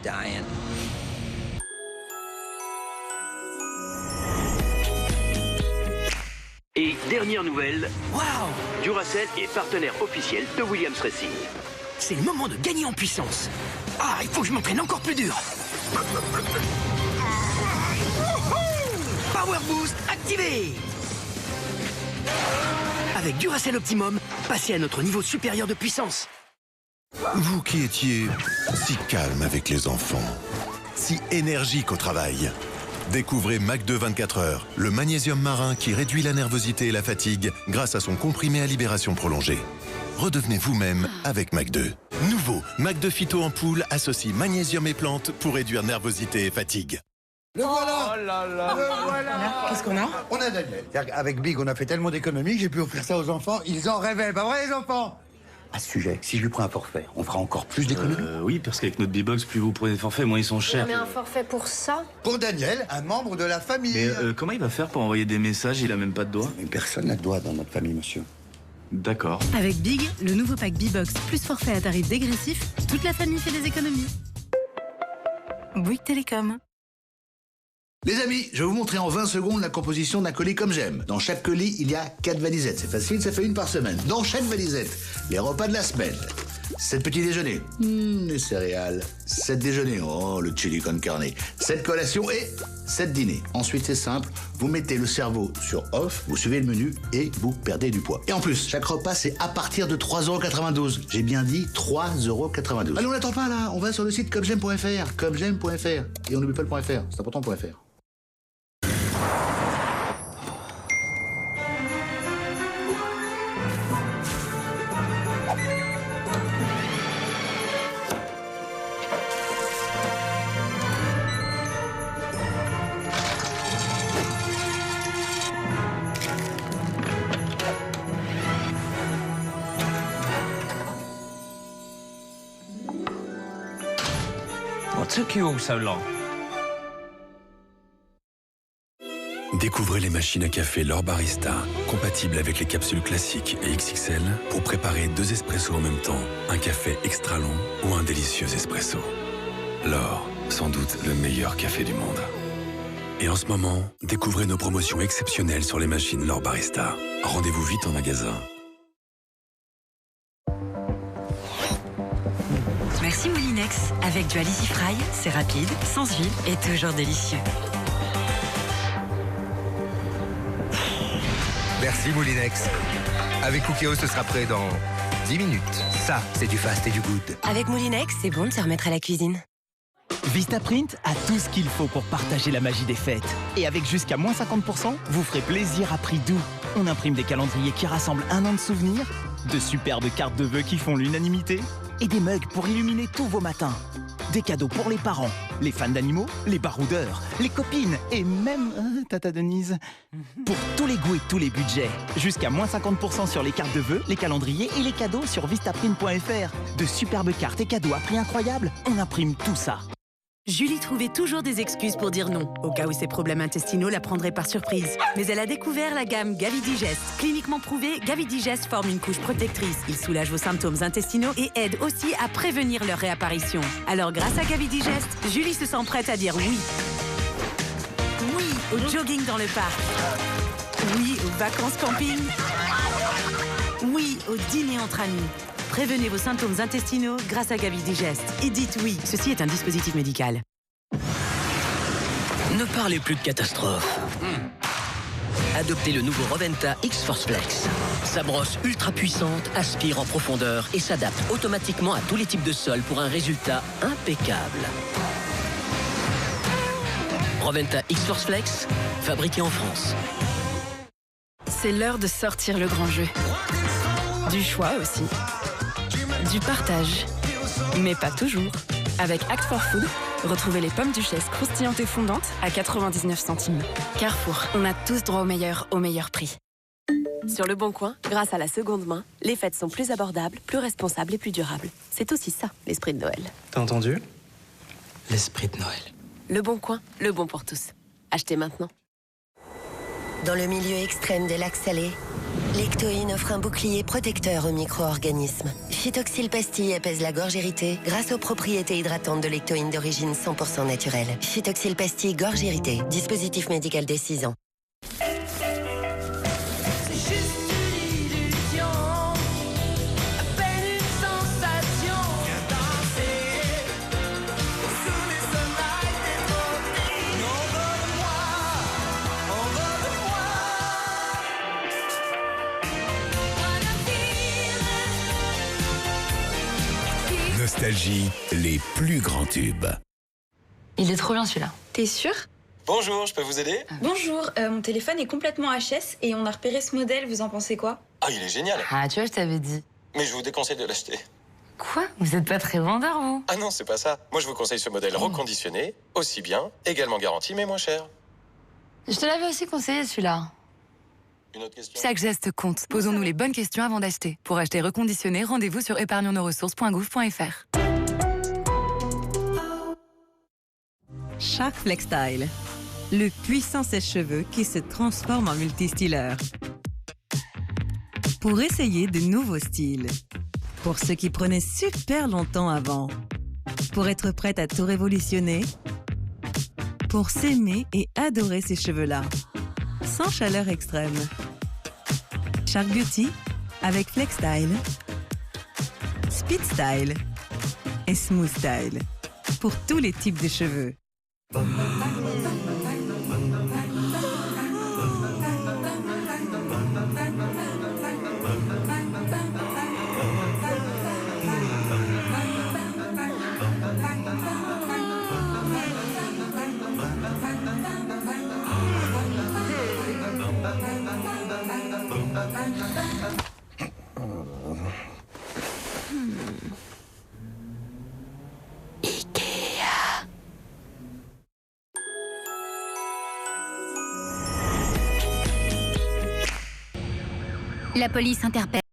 dying. Et dernière nouvelle, Waouh! Duracell est partenaire officiel de Williams Racing. C'est le moment de gagner en puissance. Ah, il faut que je m'entraîne encore plus dur. Power Boost activé! Avec Duracell Optimum, passez à notre niveau supérieur de puissance. Vous qui étiez si calme avec les enfants, si énergique au travail, découvrez Mac 2 24 heures, le magnésium marin qui réduit la nervosité et la fatigue grâce à son comprimé à libération prolongée. Redevenez vous-même avec Mac 2. Nouveau, Mac 2 Phyto en poule associe magnésium et plantes pour réduire nervosité et fatigue. Le voilà! Oh là là! Le voilà! Qu'est-ce qu'on a? On a Daniel. Avec Big, on a fait tellement d'économies que j'ai pu offrir ça aux enfants. Ils en rêvaient, pas vrai, les enfants? À ce sujet, si je lui prends un forfait, on fera encore plus d'économies? Oui, parce qu'avec notre B-Box, plus vous prenez de forfaits, moins ils sont chers. Mais un forfait pour ça? Pour Daniel, un membre de la famille. Mais comment il va faire pour envoyer des messages? Il a même pas de doigts. Mais personne n'a de doigt dans notre famille, monsieur. D'accord. Avec Big, le nouveau pack B-Box plus forfait à tarif dégressif, toute la famille fait des économies. Bouygues Télécom. Les amis, je vais vous montrer en 20 secondes la composition d'un colis comme j'aime. Dans chaque colis, il y a 4 valisettes. C'est facile, ça fait une par semaine. Dans chaque valisette, les repas de la semaine. 7 petits déjeuners. Les céréales. 7 déjeuners. Oh, le chili con carne. 7 collations et 7 dîners. Ensuite, c'est simple. Vous mettez le cerveau sur off, vous suivez le menu et vous perdez du poids. Et en plus, chaque repas, c'est à partir de 3,92 €. J'ai bien dit 3,92 €. Allez, on n'attend pas là. On va sur le site comej'aime.fr. Comej'aime.fr. Et on n'oublie pas le .fr. C'est important .fr. What took you all so long? Découvrez les machines à café L'Or Barista, compatibles avec les capsules classiques et XXL pour préparer 2 espressos en même temps, un café extra long ou un délicieux espresso. L'Or, sans doute le meilleur café du monde. Et en ce moment, découvrez nos promotions exceptionnelles sur les machines L'Or Barista. Rendez-vous vite en magasin. Merci Moulinex. Avec du Easy Fry, c'est rapide, sans huile et toujours délicieux. Merci Moulinex. Avec Cookéo, ce sera prêt dans 10 minutes. Ça, c'est du fast et du good. Avec Moulinex, c'est bon de se remettre à la cuisine. Vistaprint a tout ce qu'il faut pour partager la magie des fêtes. Et avec jusqu'à moins 50%, vous ferez plaisir à prix doux. On imprime des calendriers qui rassemblent un an de souvenirs, de superbes cartes de vœux qui font l'unanimité, et des mugs pour illuminer tous vos matins. Des cadeaux pour les parents, les fans d'animaux, les baroudeurs, les copines et même Tata Denise. Pour tous les goûts et tous les budgets. Jusqu'à moins 50% sur les cartes de vœux, les calendriers et les cadeaux sur vistaprint.fr. De superbes cartes et cadeaux à prix incroyable, on imprime tout ça. Julie trouvait toujours des excuses pour dire non, au cas où ses problèmes intestinaux la prendraient par surprise. Mais elle a découvert la gamme Gavidigest. Cliniquement prouvé, Gavidigest forme une couche protectrice. Il soulage vos symptômes intestinaux et aide aussi à prévenir leur réapparition. Alors grâce à Gavidigest, Julie se sent prête à dire oui. Oui au jogging dans le parc. Oui aux vacances camping. Oui au dîner entre amis. Prévenez vos symptômes intestinaux grâce à Gavidigest. Et dites oui, ceci est un dispositif médical. Ne parlez plus de catastrophe. Adoptez le nouveau Roventa X-Force Flex. Sa brosse ultra puissante aspire en profondeur et s'adapte automatiquement à tous les types de sols pour un résultat impeccable. Roventa X-Force Flex, fabriqué en France. C'est l'heure de sortir le grand jeu. Du choix aussi. Du partage. Mais pas toujours. Avec Act for Food, retrouvez les pommes duchesse croustillantes et fondantes à 99 centimes. Carrefour, on a tous droit au meilleur prix. Sur Le Bon Coin, grâce à la seconde main, les fêtes sont plus abordables, plus responsables et plus durables. C'est aussi ça, l'esprit de Noël. T'as entendu? L'esprit de Noël. Le Bon Coin, le bon pour tous. Achetez maintenant. Dans le milieu extrême des lacs salés, Lectoine offre un bouclier protecteur aux micro-organismes. Phytoxyl Pastille apaise la gorge irritée grâce aux propriétés hydratantes de Lectoine d'origine 100% naturelle. Phytoxyl Pastille gorge irritée. Dispositif médical dès 6 ans. Nostalgie, les plus grands tubes. Il est trop bien celui-là. T'es sûr? Bonjour, je peux vous aider? Bonjour, mon téléphone est complètement HS et on a repéré ce modèle, vous en pensez quoi? Ah, il est génial. Ah, tu vois, je t'avais dit. Mais je vous déconseille de l'acheter. Quoi? Vous êtes pas très vendeur, vous? Ah non, c'est pas ça. Moi, je vous conseille ce modèle reconditionné, aussi bien, également garanti, mais moins cher. Je te l'avais aussi conseillé celui-là. Une autre question? Chaque geste compte. Posons-nous les bonnes questions avant d'acheter. Pour acheter reconditionné, rendez-vous sur épargnonsnosressources.gouv.fr. Shark FlexStyle, le puissant sèche-cheveux qui se transforme en multistyleur. Pour essayer de nouveaux styles. Pour ceux qui prenaient super longtemps avant. Pour être prête à tout révolutionner. Pour s'aimer et adorer ces cheveux-là. Sans chaleur extrême. Shark Beauty avec FlexStyle, SpeedStyle et SmoothStyle. Pour tous les types de cheveux. La police interpelle.